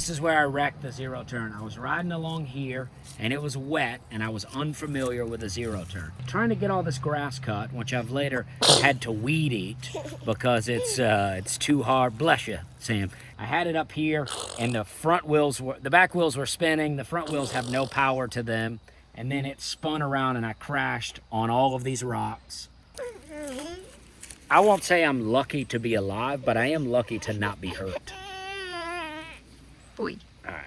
this is where I wrecked the zero turn. I was riding along here and it was wet and I was unfamiliar with a zero turn. Trying to get all this grass cut, which I've later had to weed eat because it's too hard. Bless you, Sam. I had it up here and the back wheels were spinning. The front wheels have no power to them. And then it spun around and I crashed on all of these rocks. I won't say I'm lucky to be alive, but I am lucky to not be hurt. Boy. All right.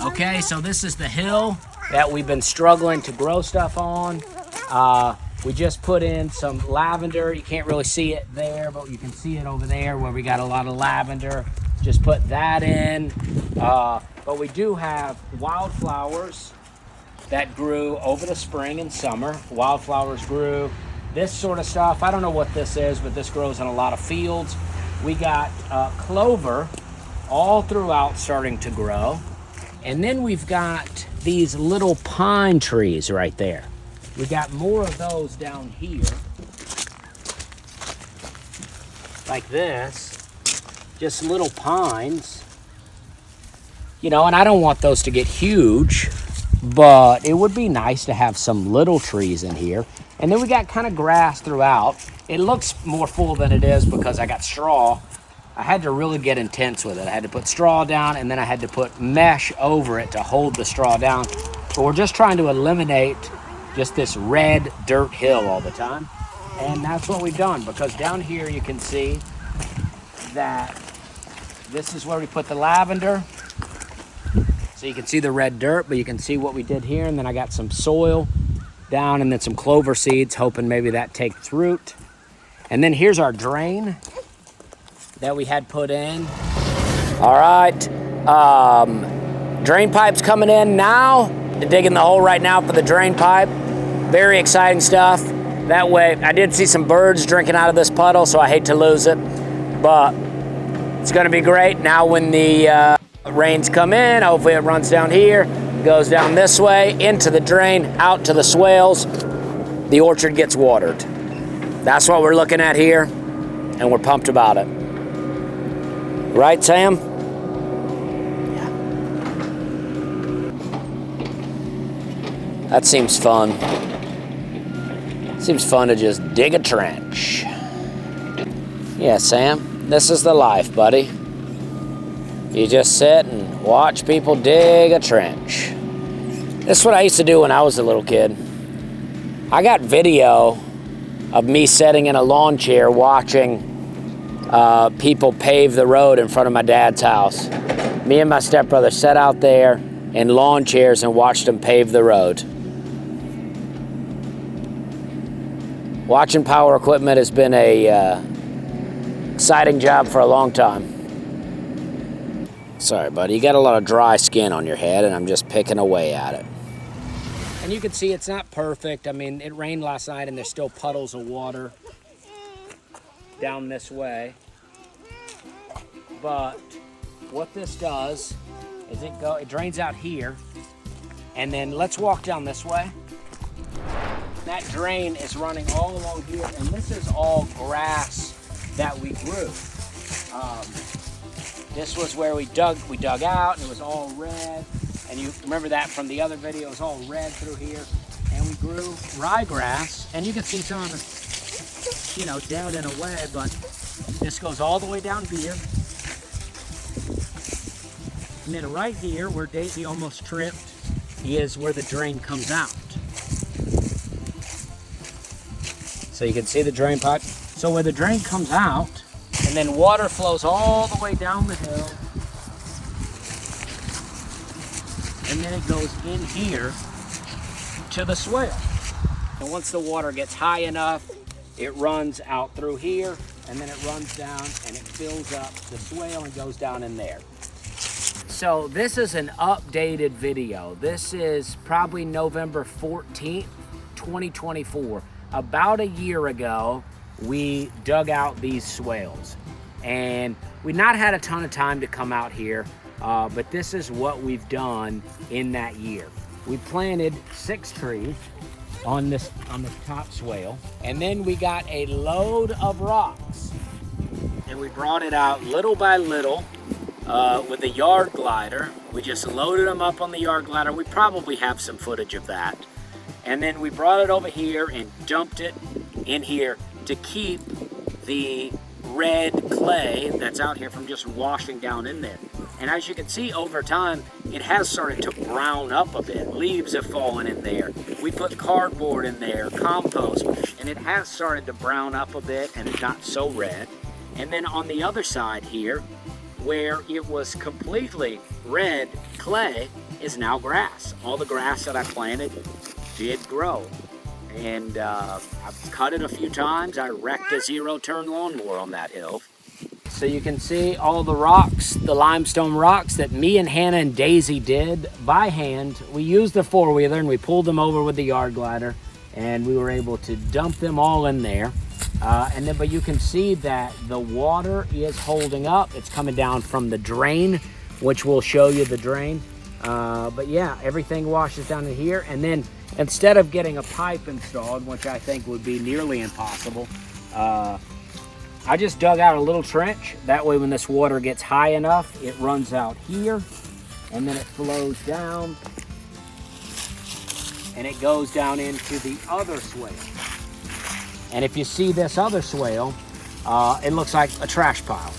Okay, so this is the hill that we've been struggling to grow stuff on. We just put in some lavender. You can't really see it there, but you can see it over there where we got a lot of lavender. Just put that in. But we do have wildflowers that grew over the spring and summer. Wildflowers grew. This sort of stuff, I don't know what this is, but this grows in a lot of fields. We got clover all throughout starting to grow. And then we've got these little pine trees right there. We got more of those down here, like this, just little pines, you know, and I don't want those to get huge, but it would be nice to have some little trees in here. And then we got kind of grass throughout. It looks more full than it is because I got straw. I had to really get intense with it. I had to put straw down and then I had to put mesh over it to hold the straw down. But we're just trying to eliminate just this red dirt hill all the time. And that's what we've done, because down here you can see that this is where we put the lavender. So you can see the red dirt, but you can see what we did here. And then I got some soil down and then some clover seeds, hoping maybe that takes root. And then here's our drain that we had put in. All right, drain pipe's coming in now. Digging the hole right now for the drain pipe. Very exciting stuff. That way, I did see some birds drinking out of this puddle, so I hate to lose it, but it's gonna be great. Now when the rains come in, hopefully it runs down here, goes down this way, into the drain, out to the swales. The orchard gets watered. That's what we're looking at here, and we're pumped about it. Right, Sam? That seems fun. Seems fun to just dig a trench. Yeah, Sam, this is the life, buddy. You just sit and watch people dig a trench. This is what I used to do when I was a little kid. I got video of me sitting in a lawn chair watching people pave the road in front of my dad's house. Me and my stepbrother sat out there in lawn chairs and watched them pave the road. Watching power equipment has been a exciting job for a long time. Sorry, buddy, you got a lot of dry skin on your head and I'm just picking away at it. And you can see it's not perfect. I mean, it rained last night and there's still puddles of water down this way. But what this does is it drains out here, and then let's walk down this way. That drain is running all along here, and this is all grass that we grew. This was where we dug out, and it was all red. And you remember that from the other video, it was all red through here. And we grew ryegrass, and you can see some of it, you know, down and away, but this goes all the way down here. And then right here, where Daisy almost tripped, is where the drain comes out. So you can see the drain pipe. So where the drain comes out, and then water flows all the way down the hill, and then it goes in here to the swale. And once the water gets high enough, it runs out through here, and then it runs down and it fills up the swale and goes down in there. So this is an updated video. This is probably November 14th, 2024. About a year ago, we dug out these swales, and we'd not had a ton of time to come out here. But this is what we've done in that year. We planted 6 trees on the top swale, and then we got a load of rocks, and we brought it out little by little with a yard glider. We just loaded them up on the yard glider. We probably have some footage of that. And then we brought it over here and dumped it in here to keep the red clay that's out here from just washing down in there. And as you can see, over time, it has started to brown up a bit. Leaves have fallen in there. We put cardboard in there, compost, and it has started to brown up a bit, and it's not so red. And then on the other side here, where it was completely red clay, is now grass. All the grass that I planted did grow. And I've cut it a few times. I wrecked a zero-turn lawnmower on that hill. So you can see all the rocks, the limestone rocks that me and Hannah and Daisy did by hand. We used the four-wheeler and we pulled them over with the yard glider, and we were able to dump them all in there. But you can see that the water is holding up. It's coming down from the drain, which will show you the drain. But yeah, everything washes down in here. And then instead of getting a pipe installed, which I think would be nearly impossible, I just dug out a little trench. That way when this water gets high enough, it runs out here, and then it flows down, and it goes down into the other swale. And if you see this other swale, it looks like a trash pile.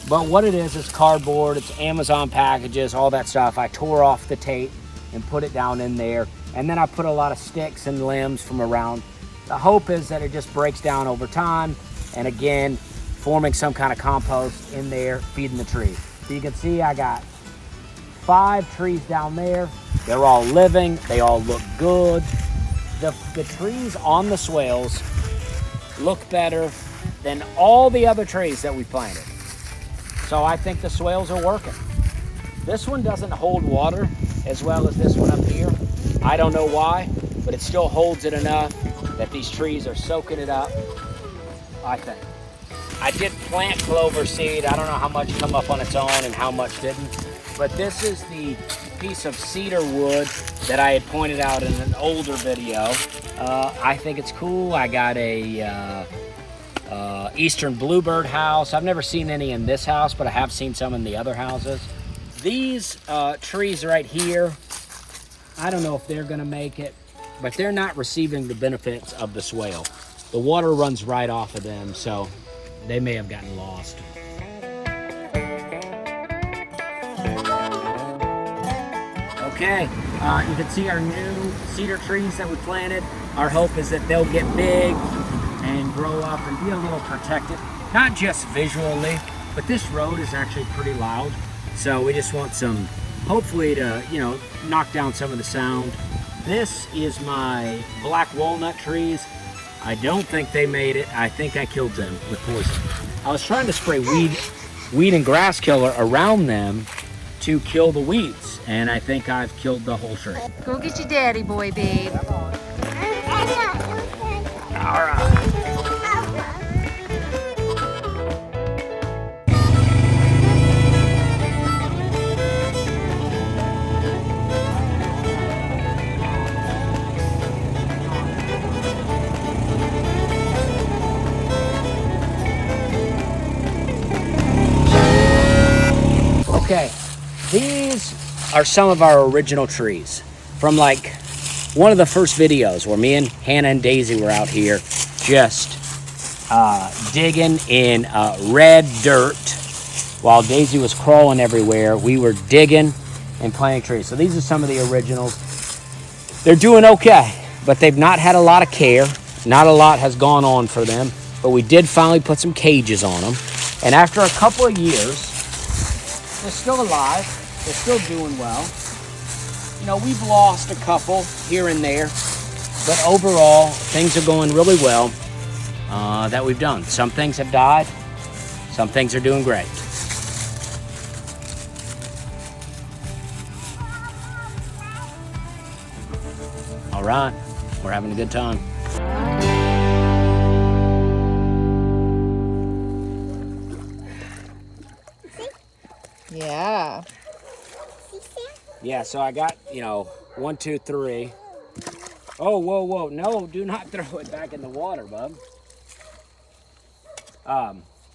But what it is cardboard, it's Amazon packages, all that stuff. I tore off the tape and put it down in there. And then I put a lot of sticks and limbs from around. The hope is that it just breaks down over time. And again, forming some kind of compost in there, feeding the trees. So you can see I got 5 trees down there. They're all living, they all look good. The trees on the swales look better than all the other trees that we planted. So I think the swales are working. This one doesn't hold water as well as this one up here. I don't know why, but it still holds it enough that these trees are soaking it up, I think. I did plant clover seed. I don't know how much come up on its own and how much didn't. But this is the piece of cedar wood that I had pointed out in an older video. I think it's cool. I got a eastern bluebird house. I've never seen any in this house, but I have seen some in the other houses. These trees right here, I don't know if they're gonna make it, but they're not receiving the benefits of the swale. The water runs right off of them, so they may have gotten lost. Okay, you can see our new cedar trees that we planted. Our hope is that they'll get big and grow up and be a little protected, not just visually, but this road is actually pretty loud. So we just want some, hopefully to, knock down some of the sound. This is my black walnut trees. I don't think they made it. I think I killed them with poison. I was trying to spray weed and grass killer around them to kill the weeds, and I think I've killed the whole tree. Go get your daddy boy, babe. All right. Okay, these are some of our original trees from like one of the first videos where me and Hannah and Daisy were out here just digging in red dirt while Daisy was crawling everywhere. We were digging and planting trees. So these are some of the originals. They're doing okay, but they've not had a lot of care. Not a lot has gone on for them, but we did finally put some cages on them. And after a couple of years, they're still alive. They're still doing well. We've lost a couple here and there, but overall, things are going really well that we've done. Some things have died. Some things are doing great. All right, we're having a good time. Yeah. Yeah, so I got, 1, 2, 3. Oh, whoa. No, do not throw it back in the water, bub.